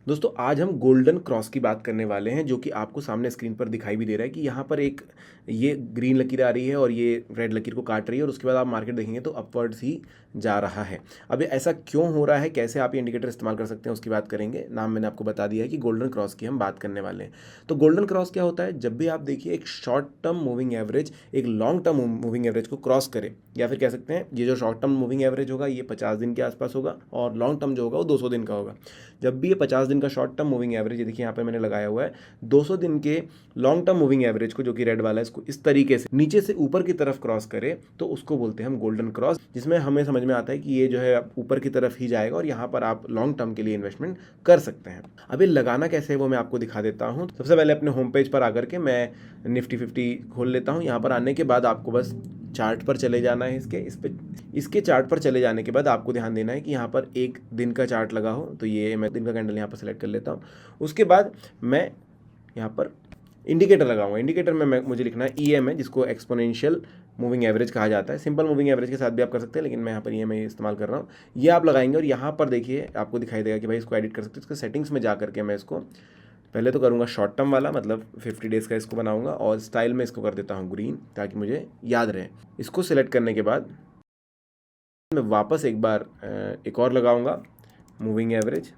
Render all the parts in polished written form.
दोस्तों आज हम गोल्डन क्रॉस की बात करने वाले हैं, जो कि आपको सामने स्क्रीन पर दिखाई भी दे रहा है कि यहाँ पर एक ये ग्रीन लकीर आ रही है और ये रेड लकीर को काट रही है और उसके बाद आप मार्केट देखेंगे तो अपवर्ड्स ही जा रहा है। अब ये ऐसा क्यों हो रहा है, कैसे आप ये इंडिकेटर इस्तेमाल कर सकते हैं उसकी बात करेंगे। नाम मैंने आपको बता दिया है कि गोल्डन क्रॉस की हम बात करने वाले हैं। तो गोल्डन क्रॉस क्या होता है? जब भी आप देखिए एक शॉर्ट टर्म मूविंग एवरेज एक लॉन्ग टर्म मूविंग एवरेज को क्रॉस करे, या फिर कह सकते हैं ये जो शॉर्ट टर्म मूविंग एवरेज होगा ये 50 दिन के आसपास होगा और लॉन्ग टर्म जो होगा वो 200 दिन का होगा। जब भी ये 50 दिन का शॉर्ट टर्म मूविंग एवरेज, ये देखिए यहाँ पे मैंने लगाया हुआ है 200 दिन के लॉन्ग टर्म मूविंग एवरेज को, जो कि रेड वाला है, इसको इस तरीके से नीचे से ऊपर की तरफ क्रॉस करे तो उसको बोलते हैं हम गोल्डन क्रॉस, जिसमें हमें समझ में आता है कि ये जो है ऊपर की तरफ ही जाएगा और यहाँ पर आप लॉन्ग टर्म के लिए इन्वेस्टमेंट कर सकते हैं। अब ये लगाना कैसे है वो मैं आपको दिखा देता हूँ। सबसे पहले अपने होम पेज पर आकर के मैं निफ्टी 50 खोल लेता हूँ। यहाँ पर आने के बाद आपको बस चार्ट पर चले जाना है। इसके चार्ट पर चले जाने के बाद आपको ध्यान देना है कि यहाँ पर एक दिन का चार्ट लगा हो, तो ये मैं दिन का कैंडल यहाँ पर सेलेक्ट कर लेता हूँ। उसके बाद मैं यहाँ पर इंडिकेटर लगाऊंगा। इंडिकेटर में मुझे लिखना है EMA, जिसको एक्सपोनेंशियल मूविंग एवरेज कहा जाता है। सिंपल मूविंग एवरेज के साथ भी आप कर सकते हैं, लेकिन मैं यहाँ पर EMA इस्तेमाल कर रहा हूँ। ये आप लगाएंगे और यहाँ पर देखिए आपको दिखाई देगा कि भाई इसको एडिट कर सकते हैं। इसके सेटिंग्स में जा करके मैं इसको पहले तो करूँगा शॉर्ट टर्म वाला, मतलब 50 डेज़ का इसको बनाऊँगा और स्टाइल में इसको कर देता हूँ ग्रीन, ताकि मुझे याद रहे। इसको सिलेक्ट करने के बाद मैं वापस एक बार एक और लगाऊंगा मूविंग एवरेज।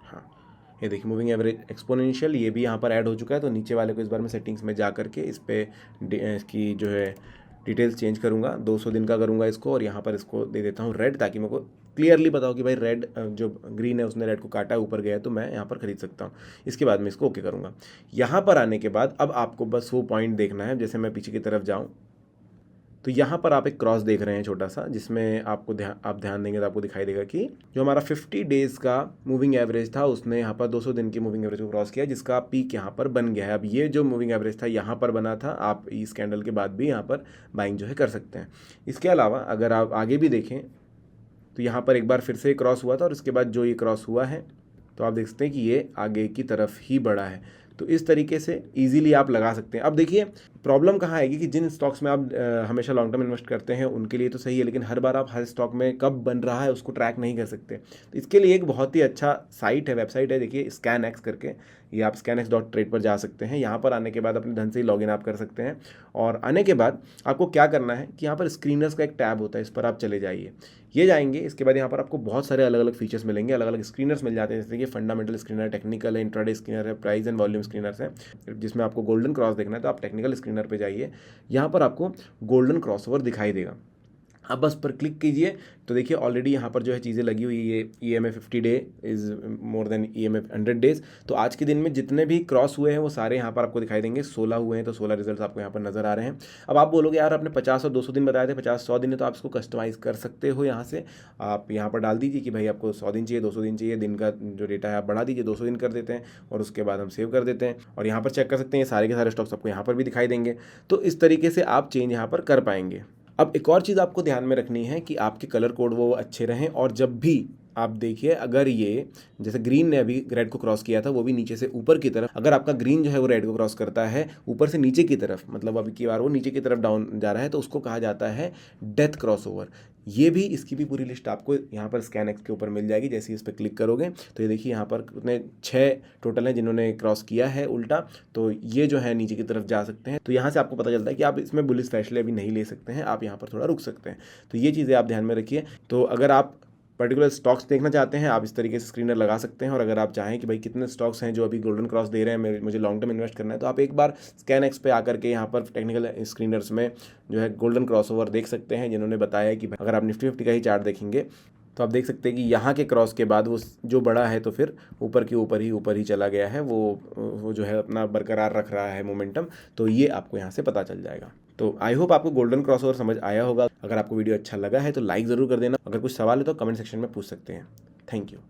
हाँ, ये देखिए मूविंग एवरेज एक्सपोनेंशियल, ये भी यहाँ पर ऐड हो चुका है। तो नीचे वाले को इस बार मैं सेटिंग्स में जा करके इस पर इसकी जो है डिटेल्स चेंज करूँगा। 200 दिन का करूँगा इसको और यहाँ पर इसको दे देता हूँ रेड, ताकि मेरे को क्लियरली पता हो कि भाई रेड जो ग्रीन है उसने रेड को काटा है, ऊपर गया है, तो मैं यहाँ पर खरीद सकता हूँ। इसके बाद मैं इसको ओके करूँगा। यहाँ पर आने के बाद अब आपको बस वो पॉइंट देखना है। जैसे मैं पीछे की तरफ जाऊँ तो यहाँ पर आप एक क्रॉस देख रहे हैं छोटा सा, जिसमें आप ध्यान देंगे तो आपको दिखाई देगा कि जो हमारा 50 डेज़ का मूविंग एवरेज था उसने यहाँ पर 200 दिन की मूविंग एवरेज को क्रॉस किया, जिसका पीक यहाँ पर बन गया है। अब ये जो मूविंग एवरेज था यहाँ पर बना था, आप इस कैंडल के बाद भी यहाँ पर बाइंग जो है कर सकते हैं। इसके अलावा अगर आप आगे भी देखें तो यहाँ पर एक बार फिर से क्रॉस हुआ था और उसके बाद जो ये क्रॉस हुआ है तो आप देख सकते हैं कि ये आगे की तरफ ही बढ़ा है। तो इस तरीके से इजीली आप लगा सकते हैं। अब देखिए प्रॉब्लम कहाँ आएगी कि जिन स्टॉक्स में आप हमेशा लॉन्ग टर्म इन्वेस्ट करते हैं उनके लिए तो सही है, लेकिन हर बार आप हर स्टॉक में कब बन रहा है उसको ट्रैक नहीं कर सकते। तो इसके लिए एक बहुत ही अच्छा साइट है, वेबसाइट है, देखिए ScanX करके। ये आप scanx.trade पर जा सकते हैं। यहाँ पर आने के बाद अपने धन से ही लॉगिन आप कर सकते हैं और आने के बाद आपको क्या करना है कि यहाँ पर स्क्रीनर्स का एक टैब होता है, इस पर आप चले जाइए। ये जाएंगे, इसके बाद यहाँ पर आपको बहुत सारे अलग अलग फीचर्स मिलेंगे, अलग अलग स्क्रीनर्स मिल जाते हैं, जैसे कि फंडामेंटल स्क्रीनर, टेक्निकल है, इंट्राडे स्क्रीनर है, प्राइस एंड वॉल्यूम स्क्रीनर्स है। जिसमें आपको गोल्डन क्रॉस देखना है तो आप टेक्निकल स्क्रीनर पे जाइए। यहाँ पर आपको गोल्डन क्रॉसओवर दिखाई देगा, आप बस पर क्लिक कीजिए तो देखिए ऑलरेडी यहाँ पर जो है चीज़ें लगी हुई है। ये EMA 50 day is more than EMA 100 days. तो आज के दिन में जितने भी क्रॉस हुए हैं वो सारे यहाँ पर आपको दिखाई देंगे। 16 हुए हैं तो 16 रिजल्ट्स आपको यहाँ पर नज़र आ रहे हैं। अब आप बोलोगे यार आपने 50 और 200 दिन बताए थे, 50-100 दिन है, तो आप इसको कस्टमाइज़ कर सकते हो। यहाँ से आप यहाँ पर डाल दीजिए कि भाई आपको 100 दिन चाहिए, 200 दिन चाहिए, दिन का जो डेटा है आप बढ़ा दीजिए, 200 दिन कर देते हैं और उसके बाद हम सेव कर देते हैं और यहाँ पर चेक कर सकते हैं। सारे के सारे स्टॉक्स आपको यहाँ पर भी दिखाई देंगे। तो इस तरीके से आप चेंज यहाँ पर कर पाएंगे। अब एक और चीज़ आपको ध्यान में रखनी है कि आपके कलर कोड वो अच्छे रहें, और जब भी आप देखिए अगर ये जैसे ग्रीन ने अभी रेड को क्रॉस किया था, वो भी नीचे से ऊपर की तरफ, अगर आपका ग्रीन जो है वो रेड को क्रॉस करता है ऊपर से नीचे की तरफ, मतलब अभी की बार वो नीचे की तरफ डाउन जा रहा है, तो उसको कहा जाता है डेथ क्रॉसओवर। ये भी, इसकी भी पूरी लिस्ट आपको यहाँ पर ScanX के ऊपर मिल जाएगी। जैसे ही इस पर क्लिक करोगे तो ये देखिए यहाँ पर कितने 6 टोटल हैं जिन्होंने क्रॉस किया है उल्टा। तो ये जो है नीचे की तरफ जा सकते हैं। तो यहाँ से आपको पता चलता है कि आप इसमें बुलिश फैसले अभी नहीं ले सकते हैं, आप यहाँ पर थोड़ा रुक सकते हैं। तो ये चीज़ें आप ध्यान में रखिए। तो अगर आप पर्टिकुलर स्टॉक्स देखना चाहते हैं आप इस तरीके से स्क्रीनर लगा सकते हैं, और अगर आप चाहें कि भाई कितने स्टॉक्स हैं जो अभी गोल्डन क्रॉस दे रहे हैं, मुझे लॉन्ग टर्म इन्वेस्ट करना है, तो आप एक बार ScanX पे आकर के यहाँ पर टेक्निकल स्क्रीनर्स में जो है गोल्डन क्रॉसओवर देख सकते हैं, जिन्होंने बताया कि अगर आप निफ्टी 50 का ही चार्ट देखेंगे तो आप देख सकते हैं कि यहाँ के क्रॉस के बाद वो जो बड़ा है तो फिर ऊपर ही चला गया है, वो जो है अपना बरकरार रख रहा है मोमेंटम। तो ये आपको यहाँ से पता चल जाएगा। तो आई होप आपको गोल्डन क्रॉसओवर समझ आया होगा। अगर आपको वीडियो अच्छा लगा है तो लाइक ज़रूर कर देना। अगर कुछ सवाल है तो कमेंट सेक्शन में पूछ सकते हैं। Thank you.